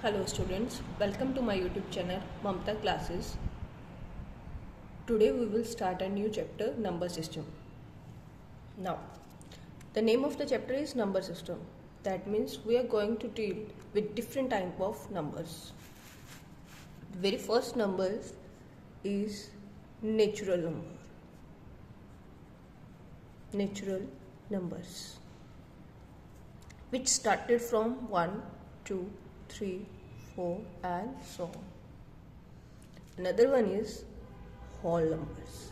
Hello students, welcome to my YouTube channel Mamta Classes. Today we will start a new chapter, number system. Now, the name of the chapter is number system. That means we are going to deal with different type of numbers. The very first number is natural number. Natural numbers, which started from 1, 2, 3, 4 and so on. Another one is whole numbers.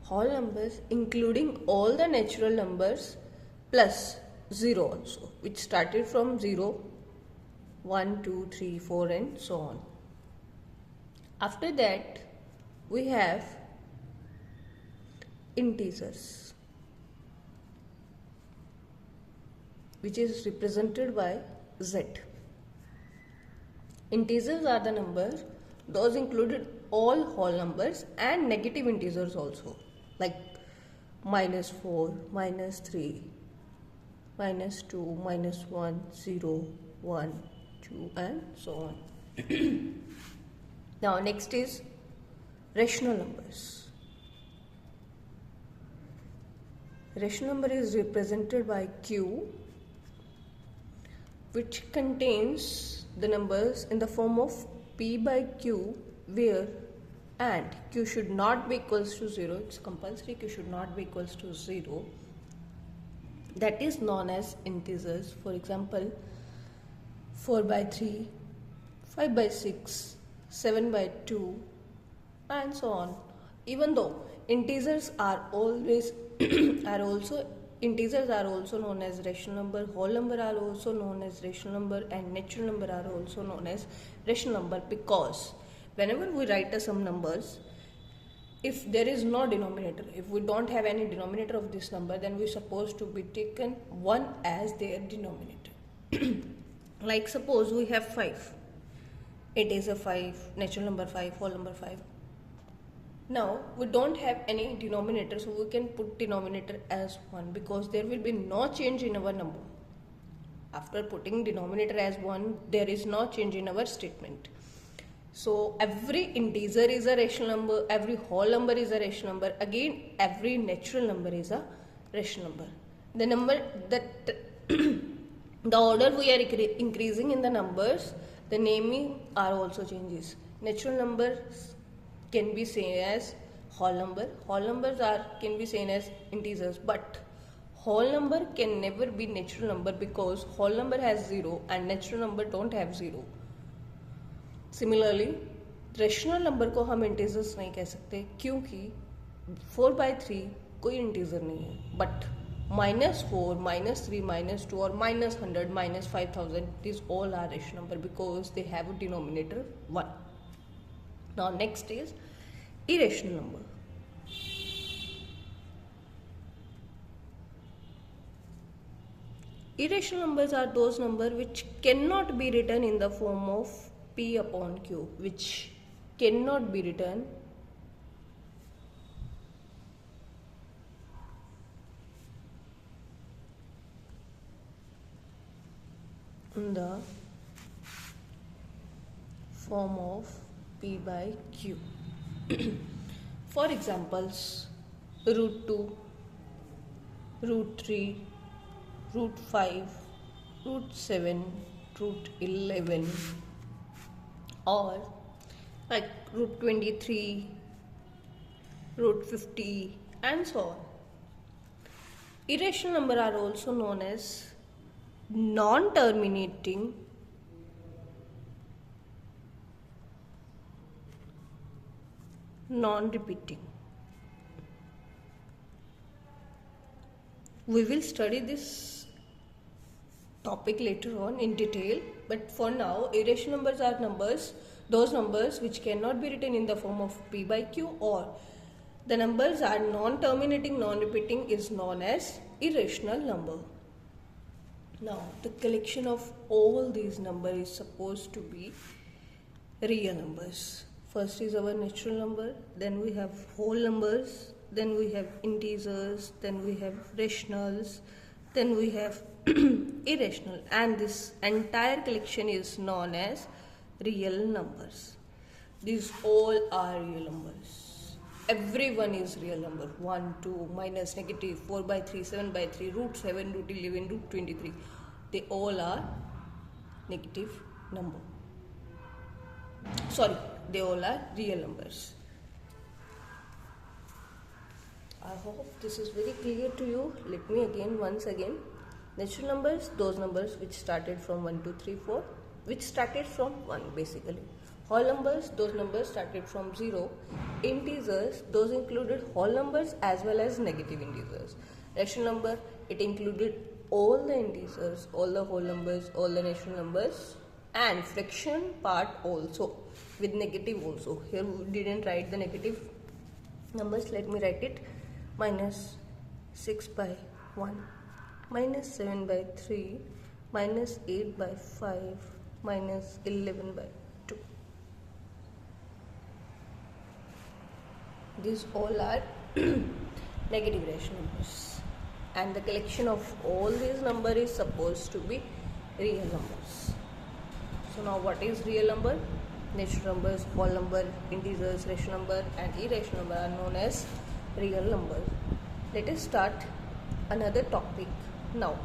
Whole numbers including all the natural numbers plus 0 also, which started from 0, 1, 2, 3, 4 and so on. After that we have integers, which is represented by Z. Integers are the numbers, those included all whole numbers and negative integers also, like -4, -3, -2, -1, 0, 1, 2 and so on. Now next is rational numbers. Rational number is represented by Q, which contains the numbers in the form of P by Q, where and Q should not be equals to 0. It's compulsory Q should not be equals to 0. That is known as integers. For example, 4 by 3, 5 by 6, 7 by 2 and so on. Even though integers are always integers are also known as rational number, whole number are also known as rational number and natural number are also known as rational number, because whenever we write some numbers, if there is no denominator, if we don't have any denominator of this number, then we are supposed to be taken 1 as their denominator. Like suppose we have 5, it is a 5, natural number 5, whole number 5. Now we don't have any denominator, so we can put denominator as 1, because there will be no change in our number. After putting denominator as 1, there is no change in our statement. So every integer is a rational number, every whole number is a rational number, again every natural number is a rational number. The number that the order we are increasing in the numbers, the naming are also changes. Natural numbers can be seen as whole number, whole numbers can be seen as integers, but whole number can never be natural number, because whole number has 0 and natural number don't have 0. Similarly, rational number को हम integers नहीं कह सकते, क्योंकि 4 by 3 कोई integer नहीं है, but -4, -3, -2 or -100, -5000, these all are rational number because they have a denominator 1. Now next is irrational number. Irrational numbers are those numbers which cannot be written in the form of P upon Q, which cannot be written in the form of P by Q. For examples, √2, √3, √5, √7, √11, or like √23, √50 and so on. Irrational number are also known as non-terminating, non-repeating. We will study this topic later on in detail, but for now irrational numbers are those numbers which cannot be written in the form of P by Q, or the numbers are non-terminating, non-repeating is known as irrational number. Now the collection of all these numbers is supposed to be real numbers. First is our natural number, then we have whole numbers, then we have integers, then we have rationals, Then we have irrational, and this entire collection is known as real numbers. These all are real numbers. Everyone is real number. 1, 2, minus, negative, 4 by 3, 7 by 3, root 7, root 11, root 23. They all are negative number. Sorry, they all are real numbers. I hope this is very clear to you. Let me once again. Natural numbers, those numbers which started from 1, 2, 3, 4, which started from 1 basically. Whole numbers, those numbers started from 0. Integers, those included whole numbers as well as negative integers. Rational number, it included all the integers, all the whole numbers, all the natural numbers, and fraction part also with negative also. Here we didn't write the negative numbers. Let me write it. Minus 6 by 1, minus 7 by 3, minus 8 by 5, minus 11 by 2. These all are negative rational numbers, and the collection of all these numbers is supposed to be real numbers. So now what is real number? Natural numbers, whole number, integers, rational number and irrational number are known as real numbers. Let us start another topic now.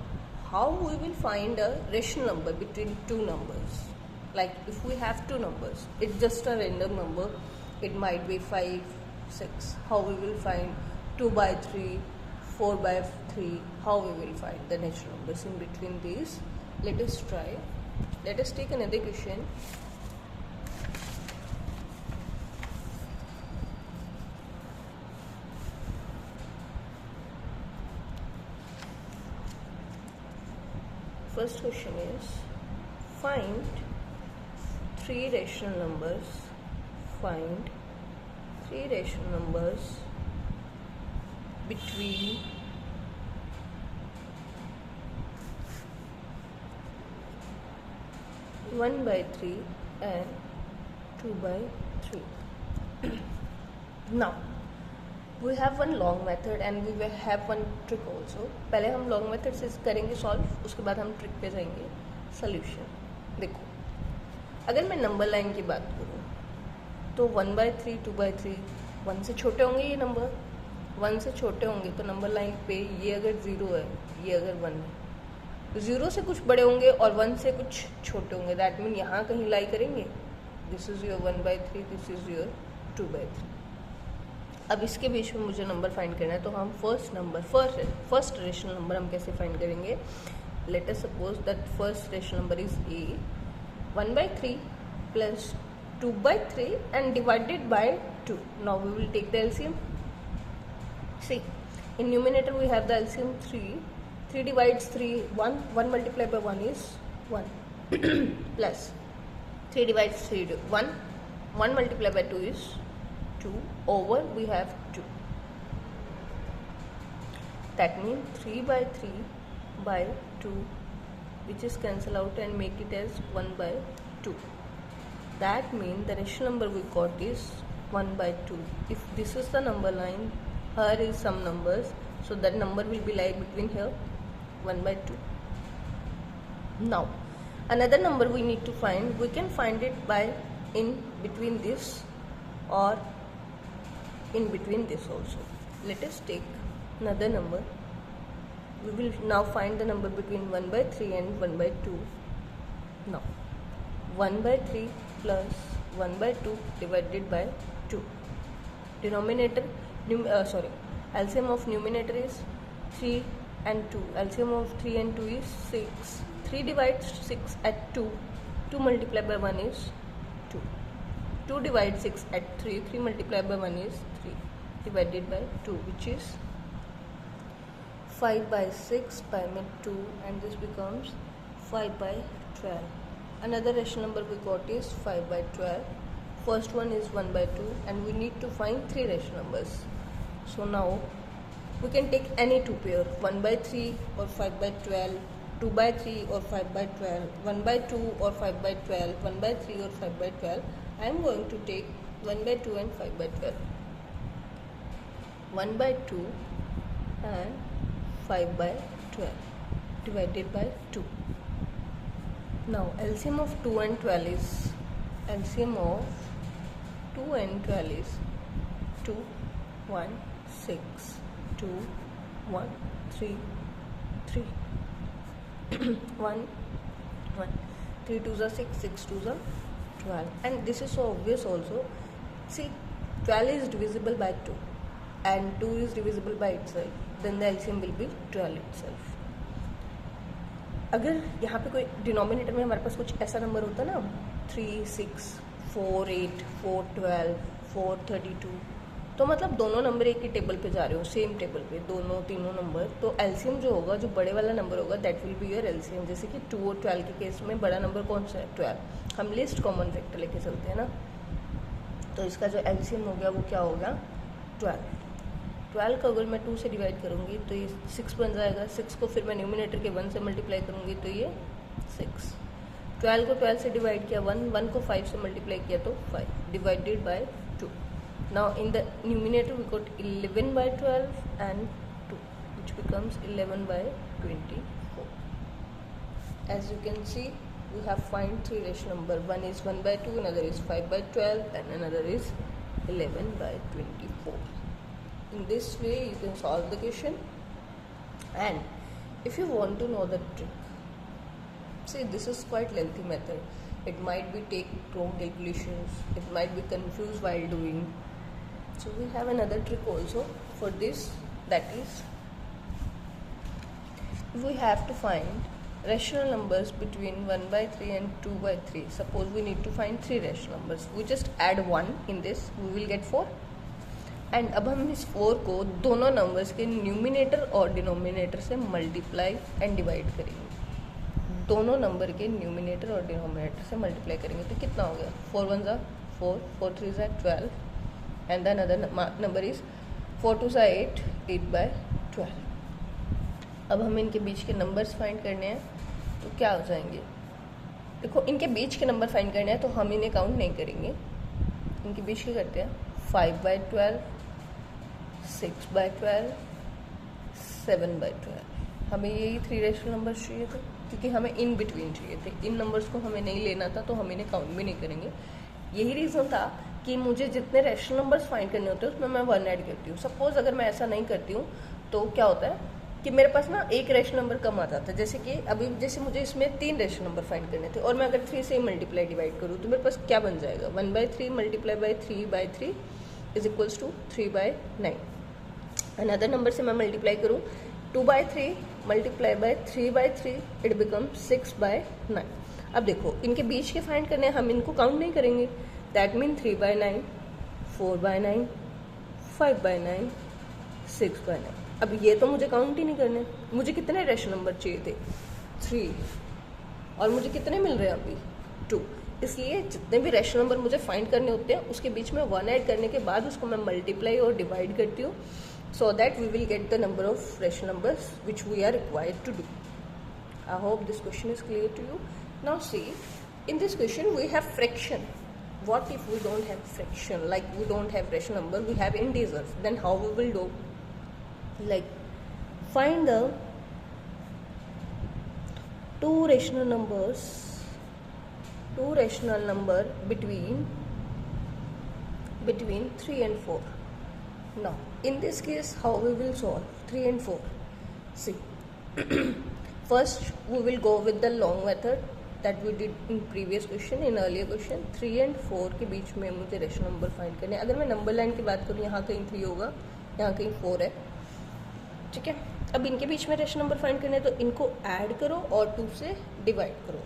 How we will find a rational number between two numbers? Like if we have two numbers, it's just a random number. It might be 5, 6. How we will find 2 by 3, 4 by 3? How we will find the natural numbers in between these? Let us try. Let us take another question. First question is, find 3 rational numbers. Find 3 rational numbers between 1 by 3 and 2 by 3. Now we have one long method and we will have one trick also. पहले हम long method से करेंगे solve, उसके बाद हम trick पे जाएंगे solution. देखो, अगर मैं number line की बात करूँ तो 1 by 3, 2 by 3, 1 से छोटे होंगे ये नंबर. 1 से छोटे होंगे तो नंबर लाइन पे ये अगर 0 है, ये अगर 1 है, 0 से कुछ बड़े होंगे और 1 से कुछ छोटे होंगे. दैट मीन यहाँ कहीं लाई करेंगे. This is your 1 by 3, this is your 2 by 3. अब इसके बीच में मुझे नंबर फाइंड करना है, तो हम फर्स्ट रेशनल नंबर हम कैसे फाइंड करेंगे? Let us suppose that first rational number is a. 1 by 3 plus 2 by 3 and divided by 2. Now we will take the LCM. See, in numerator we have the LCM 3. 3 divides 3, 1. 1 multiplied by 1 is 1. Plus 3 divides 3, 1. 1 multiplied by 2 is 2. Over we have 2. That means 3 by 3 by 2, which is cancel out and make it as 1 by 2. That means the rational number we got is 1 by 2. If this is the number line, here is some numbers, so that number will be like between here 1 by 2. Now another number we need to find. We can find it by in between this or in between this also. Let us take another number. We will now find the number between 1 by 3 and 1 by 2. Now 1 by 3 plus 1 by 2 divided by 2. Denominator, LCM of numerator is 3 and 2. LCM of 3 and 2 is 6. 3 divides 6 at 2. 2 multiplied by 1 is 2. 2 divides 6 at 3. 3 multiplied by 1 is 3 divided by 2, which is 5 by 6 by 2, and this becomes 5 by 12. Another rational number we got is 5 by 12. First one is 1 by 2, and we need to find 3 rational numbers. So now we can take any two pair, 1 by 3 or 5 by 12, 2 by 3 or 5 by 12, 1 by 2 or 5 by 12, 1 by 3 or 5 by 12. I am going to take 1 by 2 and 5 by 12. 1 by 2 and 5 by 12. divided by 2. Now LCM of 2 and 12 is LCM of 2 and 12 is 2, 1, 6, 2, 1, 3, 3, 1, 1, 3 2s are 6, 6 2s are 12. And this is so obvious also. See, 12 is divisible by 2 and 2 is divisible by itself, then the LCM will be 12 itself. अगर यहाँ पे कोई denominator में हमारे पास कुछ ऐसा number होता ना 3, 6, 4, 8, 4, 12, 4, 32, तो मतलब दोनों नंबर एक ही टेबल पे जा रहे हो, सेम टेबल पे दोनों तीनों नंबर, तो एलसीएम जो होगा, जो बड़े वाला नंबर होगा that will be your LCM. जैसे कि 2 और 12 के केस में बड़ा नंबर कौन सा है 12. हम लिस्ट कॉमन फैक्टर लेके चलते हैं ना, तो इसका जो एलसीएम हो गया वो क्या होगा 12. 12 को अगर मैं 2 से डिवाइड करूँगी तो ये 6 बन जाएगा. 6 को फिर मैं न्यूमिनेटर के 1 से मल्टीप्लाई करूँगी तो ये 6. 12 को 12 से डिवाइड किया 1 को 5 से मल्टीप्लाई किया तो 5 divided by 2. Now in the numerator we got 11 by 12 and 2, which becomes 11 by 24. As you can see, we have find three rational number. One is 1 by 2, another is 5 by 12, and another is 11 by 24. In this way you can solve the question. And if you want to know the trick, see, this is quite lengthy method. It might be take wrong calculations, it might be confused while doing. So we have another trick also for this, that is we have to find rational numbers between 1 by 3 and 2 by 3. Suppose we need to find 3 rational numbers. We just add 1 in this, we will get 4. And अब हम इस 4 को दोनों numbers के numerator और denominator से multiply and divide करेंगे. दोनों नंबर के न्यूमिनेटर और डिनोमिनेटर से मल्टीप्लाई करेंगे तो कितना हो गया 4 1 4, 4 3 12, and the another number is 4 2 8, 8 by 12. अब हम इनके बीच के नंबर्स फाइंड करने हैं तो क्या हो जाएंगे. देखो, इनके बीच के नंबर फाइंड करने हैं तो हम इन्हें काउंट नहीं करेंगे. इनके बीच के करते हैं 5 by 12, 6 by 12, 7 by 12. हमें यही 3 रेशनल नंबर्स चाहिए थे क्योंकि हमें इन बिटवीन चाहिए थे. इन नंबर्स को हमें नहीं लेना था तो हम इन्हें काउंट भी नहीं करेंगे. यही रीज़न था कि मुझे जितने रेशनल नंबर्स फाइंड करने होते हैं उसमें मैं 1 ऐड करती हूँ. सपोज अगर मैं ऐसा नहीं करती हूँ तो क्या होता है कि मेरे पास ना एक रेशनल नंबर कम आ जाता है. जैसे कि अभी जैसे मुझे इसमें 3 रेशनल नंबर फाइंड करने थे और मैं अगर 3 से मल्टीप्लाई डिवाइड करूँ तो मेरे पास क्या बन जाएगा 1 by 3 multiply by 3 by 3 is equals to 3 by 9. Another number से मैं मल्टीप्लाई करूँ 2 by 3 multiply by 3 by 3 it become 6 by 9. अब देखो, इनके बीच के फाइंड करने हम इनको काउंट नहीं करेंगे. That mean 3 by 9, 4 by 9, 5 by 9, 6 by 9. अब ये तो मुझे काउंट ही नहीं करने. मुझे कितने रेशनल नंबर चाहिए थे 3 और मुझे कितने मिल रहे हैं अभी 2. इसलिए जितने भी रेशनल नंबर मुझे फाइंड करने होते हैं उसके बीच में 1 ऐड करने के बाद उसको मैं मल्टीप्लाई और डिवाइड करती हूँ so that we will get the number of rational numbers which we are required to do. I hope this question is clear to you. Now see, in this question we have fraction. What if we don't have fraction, like we don't have rational number, we have integers, then how we will do? Like find the two rational number between 3 and 4. Now in this case how we will solve 3 and 4? See, first we will go with the long method that we did in previous question, in earlier question. 3 and 4 के बीच में मुझे rational number find करने. अगर मैं number line की बात करूँ, यहाँ कहीं 3 होगा, यहाँ कहीं 4 है, ठीक है. अब इनके बीच में रेशनल नंबर फाइंड करने तो इनको ऐड करो और 2 से डिवाइड करो.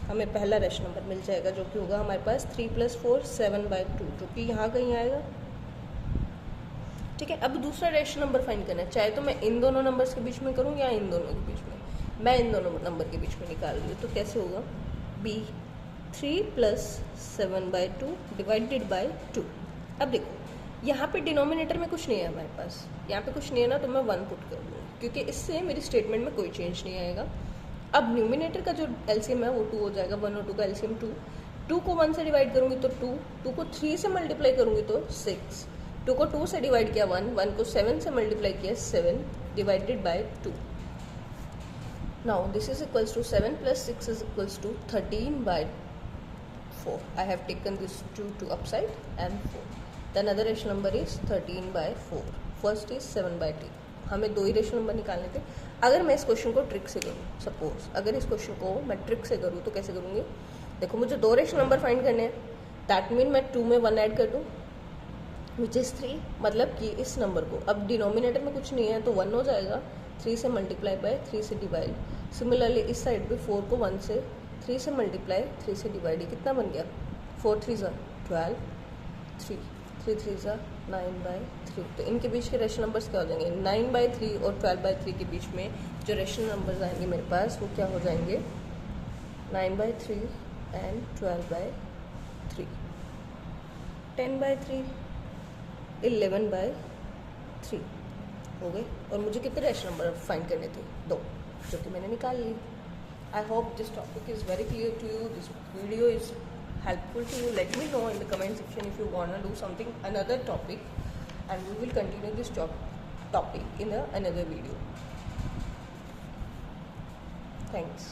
हमें पहला रेशनल नंबर मिल जाएगा जो कि होगा हमारे पास 3 + 4 7 by 2, जो कि यहाँ कहीं आएगा, ठीक है. अब दूसरा रेशनल नंबर फाइंड करना है, चाहे तो मैं इन दोनों नंबर्स के बीच में करूँ या इन दोनों के बीच में. मैं इन दोनों नंबर के बीच में निकाल रही हूँ तो कैसे होगा b 3 + 7 by 2 डिवाइडेड बाय 2. अब देखो, यहाँ पे डिनोमिनेटर में कुछ नहीं है हमारे पास, यहाँ पे कुछ नहीं है ना, तो मैं 1 पुट कर दूँगी क्योंकि इससे मेरी स्टेटमेंट में कोई चेंज नहीं आएगा. अब न्यूमिनेटर का जो एलसीएम है वो 2 हो जाएगा. 1 और 2 का एलसीएम 2. 2 को 1 से डिवाइड करूँगी तो 2, 2 को 3 से मल्टीप्लाई करूँगी तो 6, 2 को 2 से डिवाइड किया 1, 1 को 7 से मल्टीप्लाई किया 7 divided by 2. Now this is equals to 7 plus 6 is equals to 13 by 4. I have taken this 2 to upside and 4. The another rational number is 13 by 4. First is 7 by 2. हमें दो ही रेशनल नंबर निकालने थे. अगर मैं इस question को trick से करूँ, सपोज अगर इस क्वेश्चन को मैं ट्रिक से करूँ तो कैसे करूँगी? देखो मुझे दो रेशनल नंबर फाइंड करने हैं. दैट मीन मैं 2 में 1 ऐड कर दूँ विच इज़ 3. मतलब कि इस नंबर को अब डिनोमिनेटर में कुछ नहीं है तो 1 हो जाएगा. 3 से मल्टीप्लाई बाय 3 से डिवाइड. सिमिलरली इस साइड पे 4 को 1 से 3 से मल्टीप्लाई 3 से डिवाइड. ये कितना बन गया? 4 3 12, 3 3 3 9 by 3. तो इनके बीच के रेशनल नंबर्स क्या हो जाएंगे? 9 by 3 और 12 by 3 के बीच में जो रेशनल नंबर्स आएंगे मेरे पास वो क्या हो जाएंगे? 9 by 3 and 12 by 3, 10 by 3, 11 by 3 हो गए. और मुझे कितने रेशनल नंबर फाइंड करने थे? 2, जो कि मैंने निकाल ली. I hope this topic is very clear to you. This video is helpful to you. Let me know in the comment section if you want to do something another topic, and we will continue this topic in another video. Thanks.